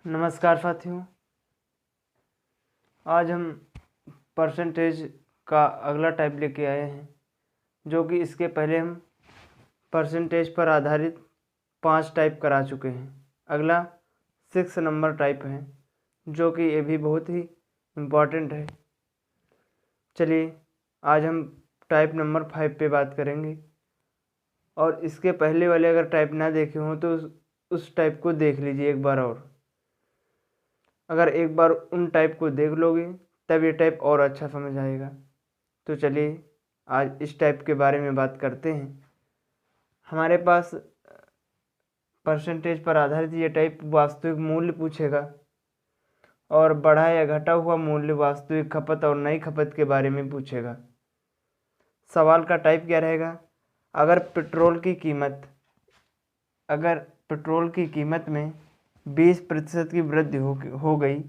नमस्कार साथियों। आज हम परसेंटेज का अगला टाइप लेके आए हैं, जो कि इसके पहले हम परसेंटेज पर आधारित 5 टाइप करा चुके हैं। अगला 6 नंबर टाइप है, जो कि ये भी बहुत ही इम्पॉर्टेंट है। चलिए आज हम टाइप नंबर 5 पे बात करेंगे, और इसके पहले वाले अगर टाइप ना देखे हों तो उस टाइप को देख लीजिए एक बार और। अगर एक बार उन टाइप को देख लोगे तब ये टाइप और अच्छा समझ आएगा। तो चलिए आज इस टाइप के बारे में बात करते हैं। हमारे पास परसेंटेज पर आधारित ये टाइप वास्तविक मूल्य पूछेगा, और बढ़ा या घटा हुआ मूल्य वास्तविक खपत और नई खपत के बारे में पूछेगा। सवाल का टाइप क्या रहेगा? अगर पेट्रोल की कीमत में 20% की वृद्धि हो गई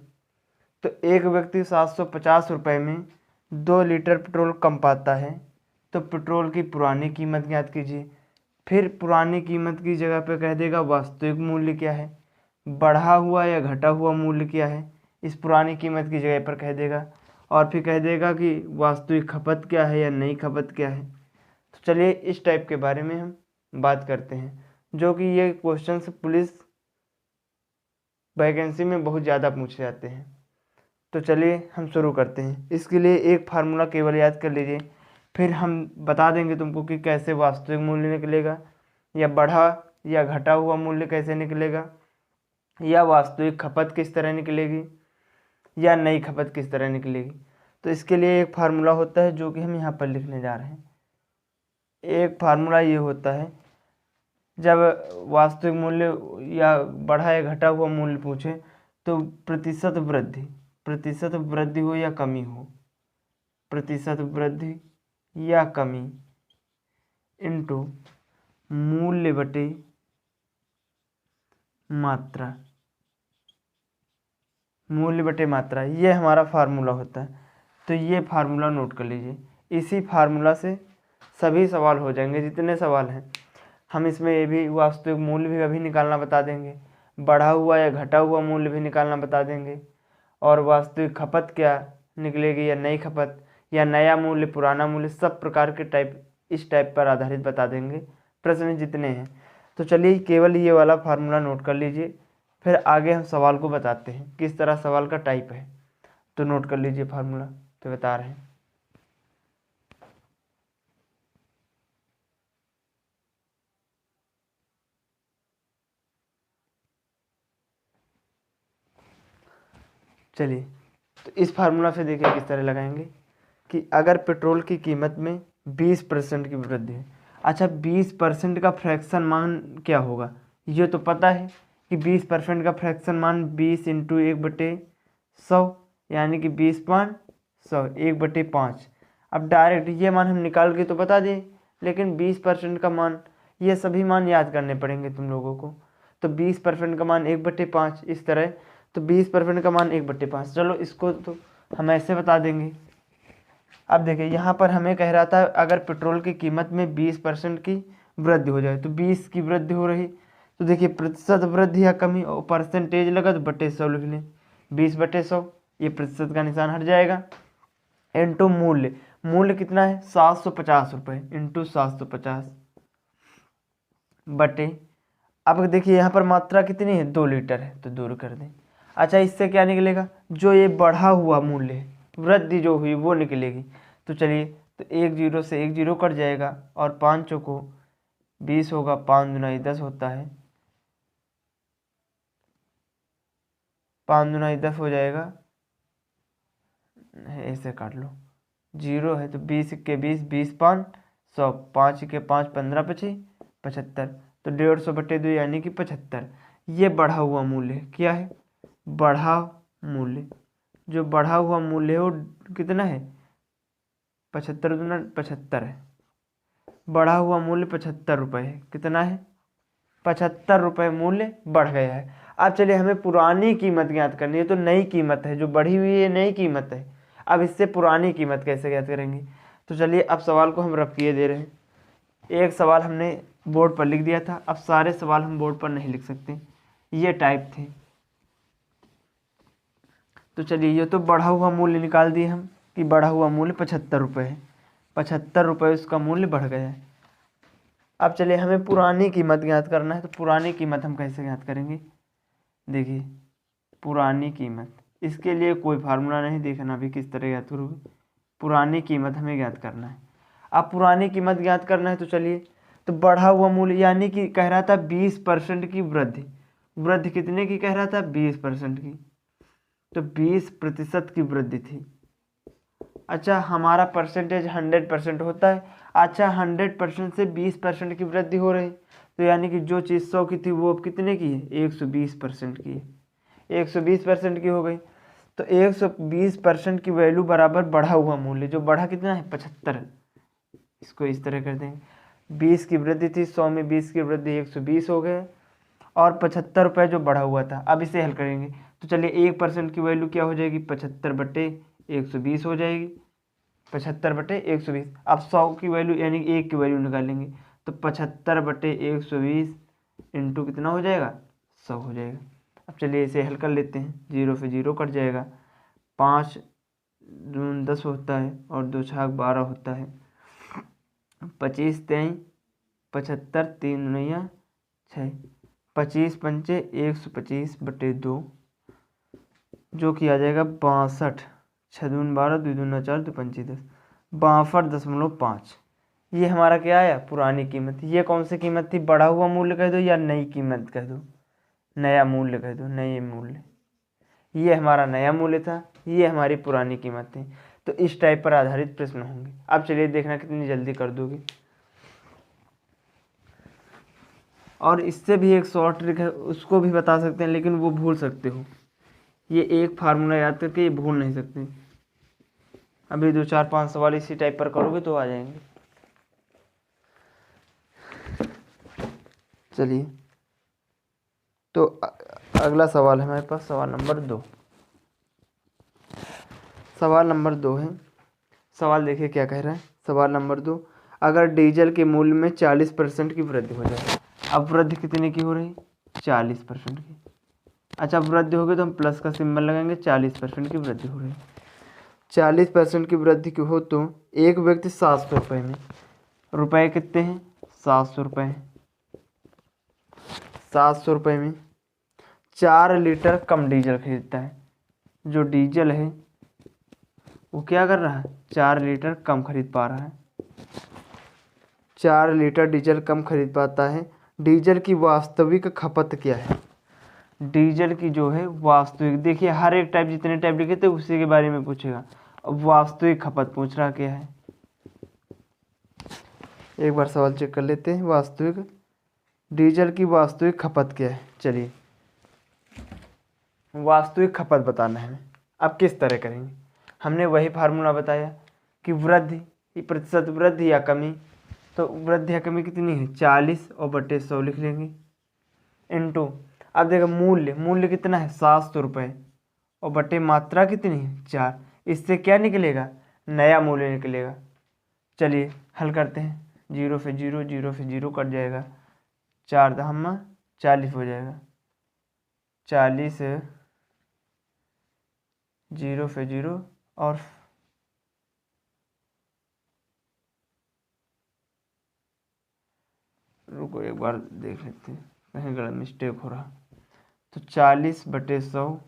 तो एक व्यक्ति 750 रुपये में 2 लीटर पेट्रोल कम पाता है, तो पेट्रोल की पुरानी कीमत ज्ञात कीजिए। फिर पुरानी कीमत की जगह पे कह देगा वास्तविक मूल्य क्या है, बढ़ा हुआ या घटा हुआ मूल्य क्या है, इस पुरानी कीमत की जगह पर कह देगा, और फिर कह देगा कि वास्तविक खपत क्या है या नई खपत क्या है। तो चलिए इस टाइप के बारे में हम बात करते हैं, जो कि ये क्वेश्चंस पुलिस वैकेंसी में बहुत ज़्यादा पूछे जाते हैं। तो चलिए हम शुरू करते हैं। इसके लिए एक फार्मूला केवल याद कर लीजिए, फिर हम बता देंगे तुमको कि कैसे वास्तविक मूल्य निकलेगा, या बढ़ा या घटा हुआ मूल्य कैसे निकलेगा, या वास्तविक खपत किस तरह निकलेगी, या नई खपत किस तरह निकलेगी। तो इसके लिए एक फार्मूला होता है जो कि हम यहाँ पर लिखने जा रहे हैं। एक फार्मूला ये होता है, जब वास्तविक मूल्य या बढ़ा या घटा हुआ मूल्य पूछे तो प्रतिशत वृद्धि हो या कमी हो, प्रतिशत वृद्धि या कमी इनटू मूल्य बटे मात्रा, ये हमारा फार्मूला होता है। तो ये फार्मूला नोट कर लीजिए। इसी फार्मूला से सभी सवाल हो जाएंगे, जितने सवाल हैं। हम इसमें ये भी वास्तविक मूल्य भी अभी निकालना बता देंगे, बढ़ा हुआ या घटा हुआ मूल्य भी निकालना बता देंगे, और वास्तविक खपत क्या निकलेगी या नई खपत, या नया मूल्य पुराना मूल्य, सब प्रकार के टाइप इस टाइप पर आधारित बता देंगे प्रश्न जितने हैं। तो चलिए केवल ये वाला फार्मूला नोट कर लीजिए, फिर आगे हम सवाल को बताते हैं किस तरह सवाल का टाइप है। तो नोट कर लीजिए फार्मूला, तो बता रहे हैं। चलिए तो इस फार्मूला से देखिए किस तरह लगाएंगे कि अगर पेट्रोल की कीमत में 20% की वृद्धि है। अच्छा, 20% का फ्रैक्शन मान क्या होगा, ये तो पता है कि 20% का फ्रैक्शन मान 20 इंटू 1/100, यानी कि 20/100 1/5। अब डायरेक्ट ये मान हम निकाल के तो बता दें, लेकिन 20% का मान, ये सभी मान याद करने पड़ेंगे तुम लोगों को। तो 20% का मान 1/5 इस तरह, तो 20% का मान 1/5। चलो इसको तो हम ऐसे बता देंगे। अब देखिए यहाँ पर हमें कह रहा था अगर पेट्रोल की कीमत में 20% की वृद्धि हो जाए, तो 20 की वृद्धि हो रही, तो देखिए प्रतिशत वृद्धि या कमी, और परसेंटेज लगा तो बटे 100 लिख लें। 20/100, ये प्रतिशत का निशान हट जाएगा। इंटू मूल्य कितना है, 750 रुपये, इंटू 750 बटे, अब देखिए यहाँ पर मात्रा कितनी है, 2 लीटर है, तो दूर कर दें। अच्छा, इससे क्या निकलेगा, जो ये बढ़ा हुआ मूल्य है, वृद्धि जो हुई वो निकलेगी। तो चलिए, तो 1 0 से 1 0 कट जाएगा, और 5 चौको 20 होगा, 5 दूना 10 होता है, 5 दूना 10 हो जाएगा, ऐसे काट लो, 0 है तो 20 के 20, 20×5 100, 5 के 5 15 पची 75, तो 150/2 यानी कि 75। ये बढ़ा हुआ मूल्य क्या है, बढ़ा मूल्य, जो बढ़ा हुआ मूल्य है वो कितना है, 75 दूना 75 है, बढ़ा हुआ मूल्य 75 रुपये है। कितना है, 75 रुपये मूल्य बढ़ गया है। अब चलिए हमें पुरानी कीमत ज्ञात करनी है, तो नई कीमत है जो बढ़ी हुई है, नई कीमत है। अब इससे पुरानी कीमत कैसे ज्ञात करेंगे, तो चलिए अब सवाल को हम रफ किए दे रहे हैं। एक सवाल हमने बोर्ड पर लिख दिया था, अब सारे सवाल हम बोर्ड पर नहीं लिख सकते, ये टाइप थे। तो चलिए ये तो बढ़ा हुआ मूल्य निकाल दिए हम कि बढ़ा हुआ मूल्य 75 रुपये है, 75 रुपये उसका मूल्य बढ़ गया है। अब चलिए हमें पुरानी कीमत ज्ञात करना है, तो पुरानी कीमत हम कैसे ज्ञात करेंगे? देखिए पुरानी कीमत, इसके लिए कोई फार्मूला नहीं, देखना भी किस तरह ज्ञात करोगे। पुरानी कीमत हमें ज्ञात करना है। अब पुरानी कीमत ज्ञात करना है तो चलिए, तो बढ़ा हुआ मूल्य यानी कि कह रहा था 20% की वृद्धि, वृद्धि कितने की कह रहा था? 20% की, तो 20% की वृद्धि थी। अच्छा हमारा परसेंटेज 100% होता है। अच्छा 100% से 20% की वृद्धि हो रही, तो यानी कि जो चीज़ 100 की थी वो अब कितने की है? 120% की है, 120% की हो गई। तो 120% की वैल्यू बराबर बढ़ा हुआ मूल्य, जो बढ़ा कितना है? 75। इसको इस तरह कर देंगे, 20 की वृद्धि थी, 100 में 20 की वृद्धि 120 हो गए, और 75 रुपये जो बढ़ा हुआ था। अब इसे हल करेंगे तो चलिए 1% की वैल्यू क्या हो जाएगी? 75/120 हो जाएगी, 75/120। अब 100 की वैल्यू यानी 1 की वैल्यू निकालेंगे, तो 75/120 इंटू कितना हो जाएगा? 100 हो जाएगा। अब चलिए इसे हल कर लेते हैं, 0 से 0 कट जाएगा, 5 दूनी 10 होता है, और 2 छाक 12 होता है, 25 23 75 3 9 6, 25 पंचे 125/2, जो कि आ जाएगा 62, 6 दूनी 12 2 दूनी 4 2 पंची 10, 62.5। ये हमारा क्या आया? पुरानी कीमत। ये कौन सी कीमत थी? बढ़ा हुआ मूल्य कह दो या नई कीमत कह दो, नया मूल्य कह दो, नए मूल्य। ये हमारा नया मूल्य था, ये हमारी पुरानी कीमत थी। तो इस टाइप पर आधारित प्रश्न होंगे। अब चलिए देखना कितनी जल्दी कर दोगे। और इससे भी एक शॉर्ट ट्रिक है, उसको भी बता सकते हैं, लेकिन वो भूल सकते हो। ये एक फार्मूला याद करके ये भूल नहीं सकते। अभी 2 4 5 सवाल इसी टाइप पर करोगे तो आ जाएंगे। चलिए तो अगला सवाल है हमारे पास, सवाल नंबर 2। सवाल नंबर 2 है। सवाल देखिए क्या कह रहा है। सवाल नंबर 2, अगर डीजल के मूल्य में 40% की वृद्धि हो जाए। अब वृद्धि कितने की हो रही? 40% की। अच्छा वृद्धि हो गई तो हम प्लस का सिंबल लगाएंगे, 40% की वृद्धि हो रही है। 40% की वृद्धि की हो तो एक व्यक्ति 700 रुपये में, रुपये कितने हैं? 700 रुपये हैं, 700 रुपये में 4 लीटर कम डीजल खरीदता है। जो डीजल है वो क्या कर रहा है? 4 लीटर कम खरीद पा रहा है, 4 लीटर डीजल कम खरीद पाता है। डीजल की वास्तविक खपत क्या है? डीजल की जो है वास्तविक, देखिए हर एक टाइप जितने टाइप लिखे थे उसी के बारे में पूछेगा। अब वास्तविक खपत पूछ रहा क्या है? एक बार सवाल चेक कर लेते हैं। वास्तविक डीजल की वास्तविक खपत क्या है? चलिए वास्तविक खपत बताना है। अब किस तरह करेंगे? हमने वही फार्मूला बताया कि वृद्धि प्रतिशत वृद्धि या कमी, तो वृद्धि या कमी कितनी है? 40 और बटे 100 लिख लेंगे, इंटू अब देखो मूल्य, मूल्य कितना है? 700 रुपये, और बटे मात्रा कितनी है? 4। इससे क्या निकलेगा? नया मूल्य निकलेगा। चलिए हल करते हैं, 0 से 0 0 से 0 कट जाएगा, 4 दहम्मा 40 हो जाएगा, 40 0 से 0 और रुको एक बार देख लेते हैं कहीं गलत मिस्टेक हो रहा। तो 40/100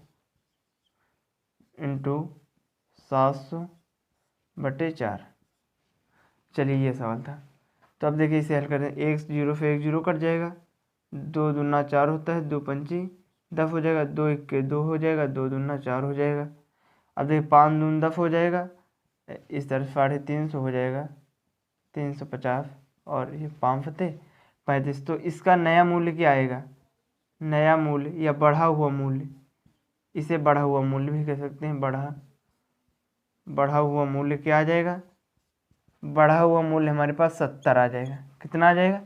इंटू 700/4। चलिए ये सवाल था। तो अब देखिए इसे हल करते हैं, 1 0 से 1 0 कट जाएगा, 2 दूना 4 होता है, 2 पंची 10 हो जाएगा, 2 1 2 हो जाएगा, 2 दूना 4 हो जाएगा। अब देखिए 5 दून 10 हो जाएगा, इस तरह 350 हो जाएगा, 350, और ये 5 फते 35। तो इसका नया मूल्य क्या आएगा? नया मूल्य या बढ़ा हुआ मूल्य, इसे बढ़ा हुआ मूल्य भी कह सकते हैं। बढ़ा हुआ मूल्य क्या आ जाएगा? बढ़ा हुआ मूल्य हमारे पास 70 आ जाएगा। कितना आ जाएगा?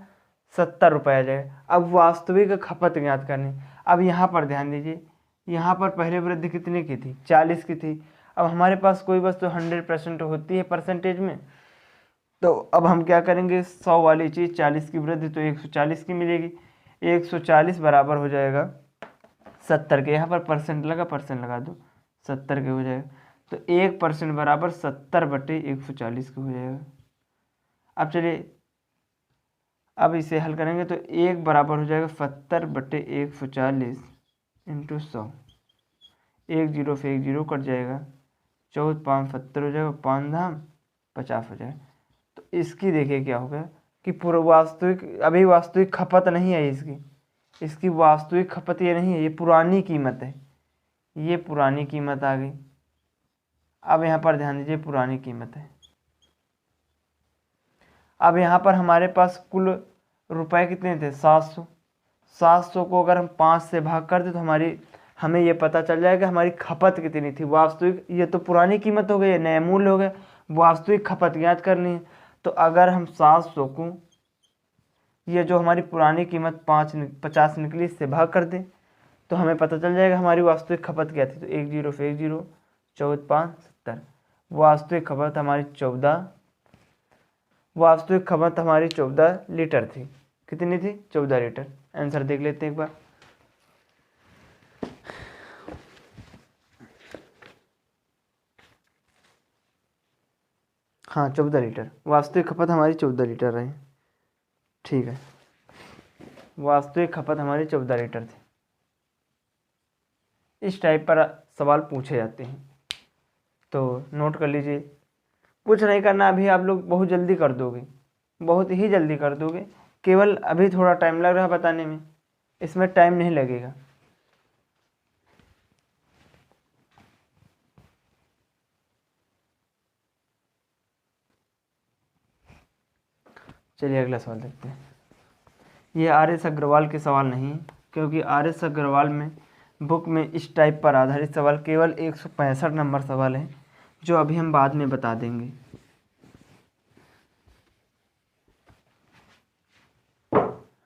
70 रुपये आ जाएगा। अब वास्तविक खपत ज्ञात करनी। अब यहाँ पर ध्यान दीजिए, यहाँ पर पहले वृद्धि कितने की थी? 40 की थी। अब हमारे पास कोई वस्तु 100% होती है परसेंटेज में, तो अब हम क्या करेंगे? 100 वाली चीज़ 40 की वृद्धि तो 140 की मिलेगी, 140 बराबर हो जाएगा 70 के। यहाँ पर परसेंट लगा, परसेंट लगा दो, 70 के हो जाएगा। तो 1% बराबर 70/140 के हो जाएगा। अब चलिए अब इसे हल करेंगे तो 1 बराबर हो जाएगा 70/140 इंटू 100। 1 0 से 1 0 कट जाएगा, 14 5 70 हो जाएगा, 5 धाम 50 हो जाएगा। तो इसकी देखिए क्या होगा कि पूर्व वास्तविक, अभी वास्तविक खपत नहीं है इसकी वास्तविक खपत ये नहीं है, ये पुरानी कीमत है, ये पुरानी कीमत आ गई। अब यहाँ पर ध्यान दीजिए, पुरानी कीमत है। अब यहाँ पर हमारे पास कुल रुपए कितने थे, 700। 700 को अगर हम 5 से भाग कर दें तो हमें ये पता चल जाएगा हमारी खपत कितनी थी वास्तविक। ये तो पुरानी कीमत हो गई, नया मूल्य हो गया, वास्तविक खपत ज्ञात करनी है। तो अगर हम 700 को ये जो हमारी पुरानी कीमत 50 निकली इससे भाग कर दें तो हमें पता चल जाएगा हमारी वास्तविक खपत क्या थी। तो 1 0 से 1 0, 14 5 70, वास्तविक खपत हमारी 14 लीटर थी। कितनी थी, 14 लीटर। आंसर देख लेते हैं एक बार। हाँ 14 लीटर, वास्तविक खपत हमारी 14 लीटर रही। ठीक है, वास्तविक खपत हमारी 14 लीटर थी। इस टाइप पर सवाल पूछे जाते हैं, तो नोट कर लीजिए। कुछ नहीं करना, अभी आप लोग बहुत जल्दी कर दोगे, बहुत ही जल्दी कर दोगे। केवल अभी थोड़ा टाइम लग रहा है बताने में, इसमें टाइम नहीं लगेगा। चलिए अगला सवाल देखते हैं। ये RS अग्रवाल के सवाल नहीं, क्योंकि RS अग्रवाल में बुक में इस टाइप पर आधारित सवाल केवल 165 नंबर सवाल हैं, जो अभी हम बाद में बता देंगे।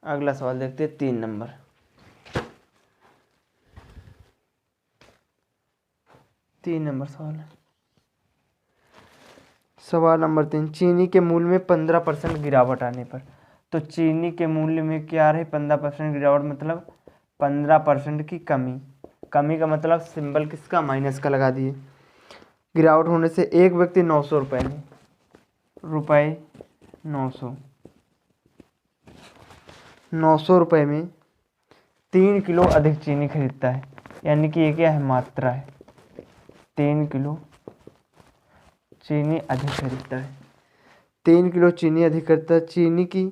अगला सवाल देखते हैं, 3 नंबर। सवाल है। सवाल नंबर 3, चीनी के मूल्य में 15% गिरावट आने पर। तो चीनी के मूल्य में क्या रही, 15% गिरावट, मतलब 15% की कमी। कमी का मतलब सिंबल किसका, माइनस का लगा दिए। गिरावट होने से एक व्यक्ति 900 रुपये में, 900 रुपये में 3 किलो अधिक चीनी खरीदता है। यानी कि ये क्या है, मात्रा है। 3 किलो चीनी अधिक खरीदता है। 3 किलो चीनी अधिक खरीदता है। चीनी की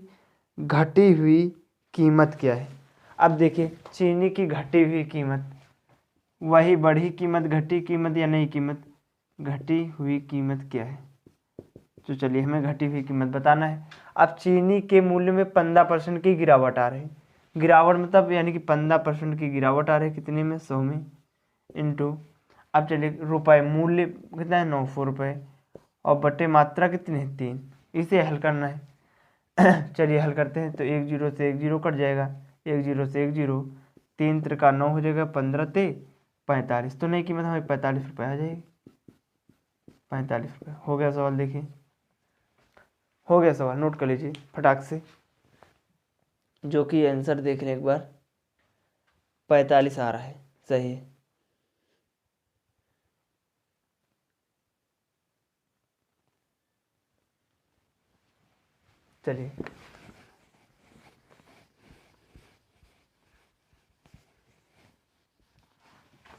घटी हुई कीमत क्या है। अब देखिए, चीनी की घटी हुई कीमत, वही बढ़ी कीमत, घटी कीमत या नई कीमत। घटी हुई कीमत क्या है, तो चलिए हमें घटी हुई कीमत बताना है। अब चीनी के मूल्य में 15% की गिरावट आ रही, गिरावट मतलब यानी कि 15% की गिरावट आ रही, कितने में, 100 में, इंटू, अब चलिए रुपए, मूल्य कितना है, 900 रुपये, और बटे मात्रा कितनी है, 3। इसे हल करना है। चलिए हल करते हैं। तो 1 0 से 1 0 कट जाएगा, 1 0 से 1 0, 3 त्रिका 9 हो जाएगा, 15 ते 45। तो नई कीमत हमें 45 रुपये आ जाएगी। 45 रुपये हो गया सवाल। देखिए हो गया सवाल, नोट कर लीजिए फटाक से, जो कि आंसर देख लें एक बार। 45 आ रहा है, सही है। चलिए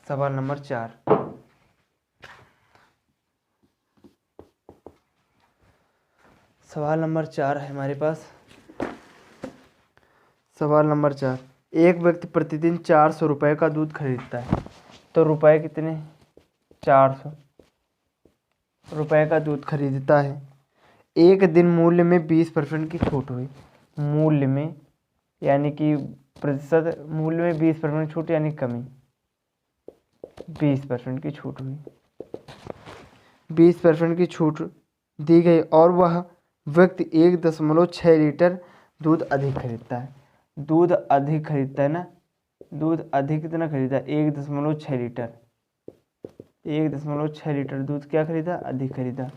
सवाल नंबर 4। सवाल नंबर 4 है हमारे पास। सवाल नंबर 4, एक व्यक्ति प्रतिदिन 400 रुपये का दूध खरीदता है। तो रुपए कितने, 400 रुपये का दूध खरीदता है। एक दिन मूल्य में 20% की छूट हुई। मूल्य में यानी कि प्रतिशत, मूल्य में 20% छूट यानी कमी, 20% की छूट हुई, 20% की छूट दी गई, और वह व्यक्ति 1.6 लीटर दूध अधिक खरीदता है। दूध अधिक खरीदता है ना, दूध अधिक कितना खरीदा, 1.6 लीटर, 1.6 लीटर दूध क्या खरीदा, अधिक खरीदा।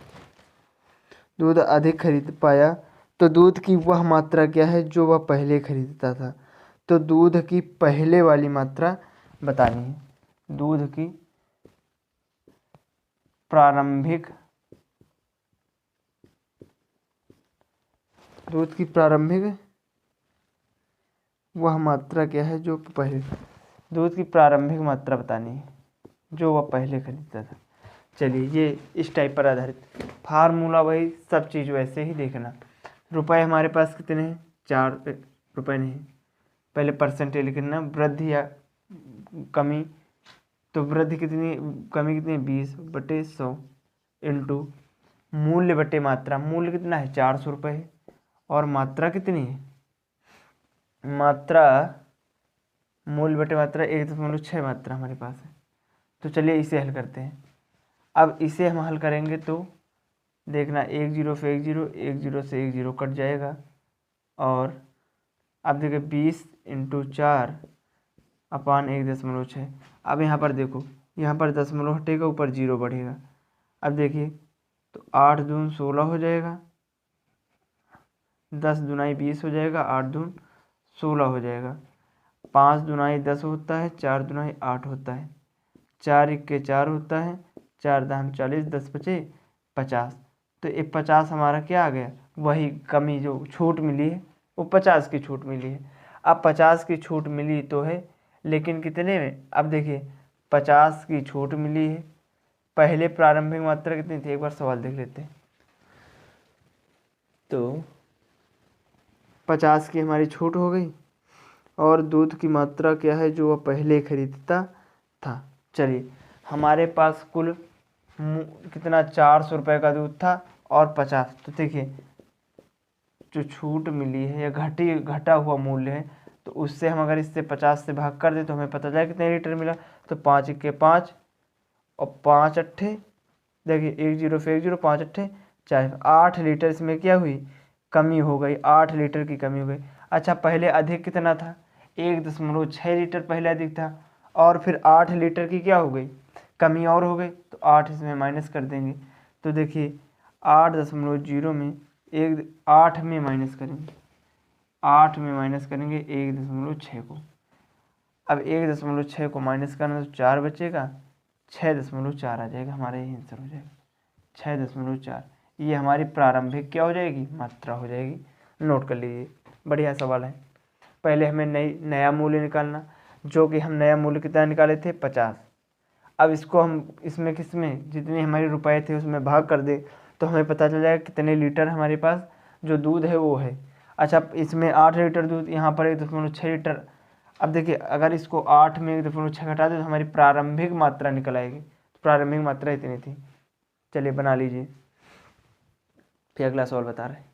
दूध अधिक खरीद पाया, तो दूध की वह मात्रा क्या है जो वह पहले खरीदता था। तो दूध की पहले वाली मात्रा बतानी है। दूध की प्रारंभिक दूध की प्रारंभिक वह मात्रा क्या है जो पहले दूध की प्रारंभिक मात्रा बतानी है जो वह पहले खरीदता था। चलिए ये इस टाइप पर आधारित फार्मूला, वही सब चीज़ वैसे ही देखना। रुपए हमारे पास कितने हैं, 4 रुपये नहीं, पहले परसेंटेज लिखना, वृद्धि या कमी, तो वृद्धि कितनी, कमी कितनी, 20/100 इंटू मूल्य बटे मात्रा, मूल्य कितना है 400 रुपये है, और मात्रा कितनी है, मात्रा मूल्य बटे मात्रा 1.6 मात्रा हमारे पास है। तो चलिए इसे हल करते हैं। अब इसे हम हल करेंगे तो देखना 1 0 से 1 0, 1 0 से 1 0 कट जाएगा, और अब देखिए 20 × 4 अपान 1.6। अब यहाँ पर देखो, यहाँ पर दशमलव हटेगा, ऊपर 0 बढ़ेगा। अब देखिए तो 8 दून 16 हो जाएगा, 10 दूनाई 20 हो जाएगा, 8 दून 16 हो जाएगा, 5 दूनाई 10 होता है, 4 दूनाई 8 होता है, 4 इक्के 4 होता है, 4 दाम 40, 10 बचे 50। तो ये 50 हमारा क्या आ गया, वही कमी जो छूट मिली है वो 50 की छूट मिली है। अब 50 की छूट मिली तो है, लेकिन कितने में, अब देखिए 50 की छूट मिली है, पहले प्रारंभिक मात्रा कितनी थी, एक बार सवाल देख लेते हैं। तो 50 की हमारी छूट हो गई, और दूध की मात्रा क्या है जो वह पहले खरीदता था। चलिए हमारे पास कुल कितना 400 रुपये का दूध था और 50, तो देखिए जो छूट मिली है या घटा हुआ मूल्य है, तो उससे हम अगर इससे 50 से भाग कर दें तो हमें पता चला कितने लीटर मिला। तो 5 इक्के 5 और 5 अट्ठे, देखिए 1 0 से 1 0, 5 अट्ठे 4, 8 लीटर इसमें क्या हुई, कमी हो गई, 8 लीटर की कमी हो गई। अच्छा पहले अधिक कितना था, 1.6 लीटर पहले अधिक था, और फिर 8 लीटर की क्या हो गई, कमी और हो गई, तो 8 इसमें माइनस कर देंगे। तो देखिए 8.0 में 8 में माइनस करेंगे, 8 में माइनस करेंगे 1.6 को। अब 1.6 को माइनस करना तो 4 बचेगा, 6.4 आ जाएगा, हमारा ये आंसर हो जाएगा 6.4। ये हमारी प्रारंभिक क्या हो जाएगी, मात्रा हो जाएगी। नोट कर लीजिए, बढ़िया सवाल है। पहले हमें नया मूल्य निकालना, जो कि हम नया मूल्य कितना निकाले थे 50। अब इसको हम इसमें किसमें जितने हमारे रुपए थे उसमें भाग कर दे तो हमें पता चल जाएगा कितने लीटर हमारे पास जो दूध है वो है। अच्छा इसमें 8 लीटर दूध, यहाँ पर 1.6 लीटर। अब देखिए अगर इसको 8 में 1.6 घटा दे तो हमारी प्रारंभिक मात्रा निकल आएगी। तो प्रारंभिक मात्रा इतनी थी। चलिए बना लीजिए, फिर अगला सवाल बता रहे हैं।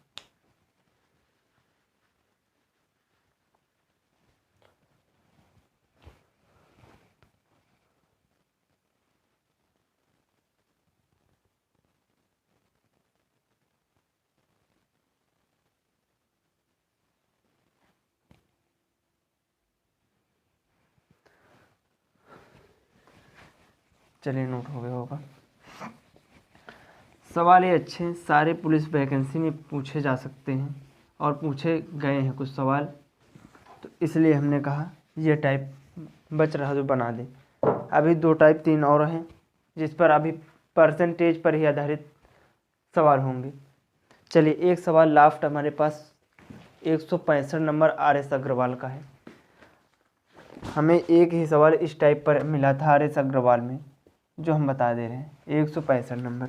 चलिए नोट हो गया होगा। सवाल ये अच्छे हैं, सारे पुलिस वैकेंसी में पूछे जा सकते हैं और पूछे गए हैं कुछ सवाल, तो इसलिए हमने कहा ये टाइप बच रहा जो बना दे। अभी 2 टाइप 3 और हैं जिस पर अभी परसेंटेज पर ही आधारित सवाल होंगे। चलिए एक सवाल लास्ट हमारे पास 165 नंबर RS अग्रवाल का है। हमें एक ही सवाल इस टाइप पर मिला था RS अग्रवाल में, जो हम बता दे रहे हैं। 165 नंबर,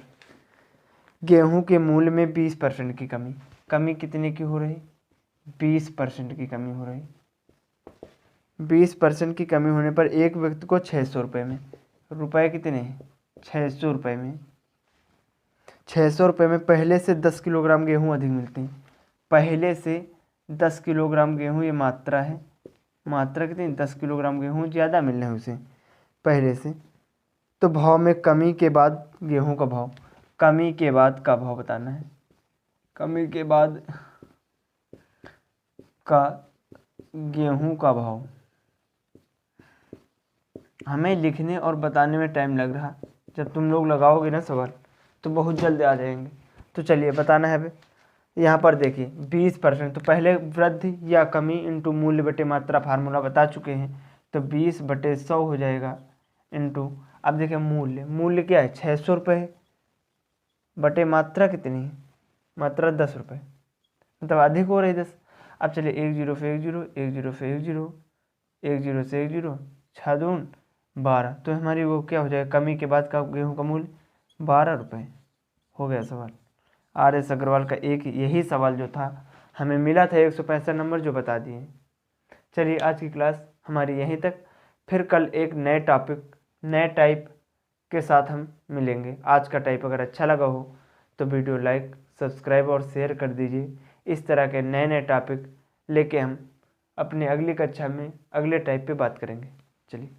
गेहूं के मूल्य में 20% की कमी। कमी कितने की हो रही, 20% की कमी हो रही। 20% की कमी होने पर एक व्यक्ति को 600 रुपये में, रुपए कितने हैं 600 रुपये में, 600 रुपये में पहले से 10 किलोग्राम गेहूं अधिक मिलती है। पहले से 10 किलोग्राम गेहूं, ये मात्रा है, मात्रा कितनी 10 किलोग्राम गेहूं ज़्यादा मिल रहा है उसे पहले से। तो भाव में कमी के बाद गेहूं का भाव, कमी के बाद का भाव बताना है, कमी के बाद का गेहूं का भाव। हमें लिखने और बताने में टाइम लग रहा, जब तुम लोग लगाओगे ना सवाल तो बहुत जल्द आ जाएंगे। तो चलिए बताना है अभी। यहाँ पर देखिए 20%, तो पहले वृद्धि या कमी इंटू मूल्य बटे मात्रा फार्मूला बता चुके हैं, तो 20/100 हो जाएगा इंटू, अब देखिए मूल्य, मूल्य क्या है 600 रुपये है, बटे मात्रा कितनी है, मात्रा 10 रुपये, मतलब अधिक हो रही 10। अब चलिए 1 जीरो से 1 जीरो, 1 जीरो से 1 जीरो, 1 जीरो से 1 जीरो, 6 दून 12, तो हमारी वो क्या हो जाएगा, कमी के बाद का गेहूँ का मूल्य 12 रुपये। हो गया सवाल। आर एस अग्रवाल का एक यही सवाल जो था हमें मिला था 165 नंबर, जो बता दिए। चलिए आज की क्लास हमारी यहीं तक, फिर कल एक नए टॉपिक नए टाइप के साथ हम मिलेंगे। आज का टाइप अगर अच्छा लगा हो तो वीडियो लाइक, सब्सक्राइब और शेयर कर दीजिए। इस तरह के नए नए टॉपिक लेके हम अपने अगली कक्षा में अगले टाइप पे बात करेंगे। चलिए।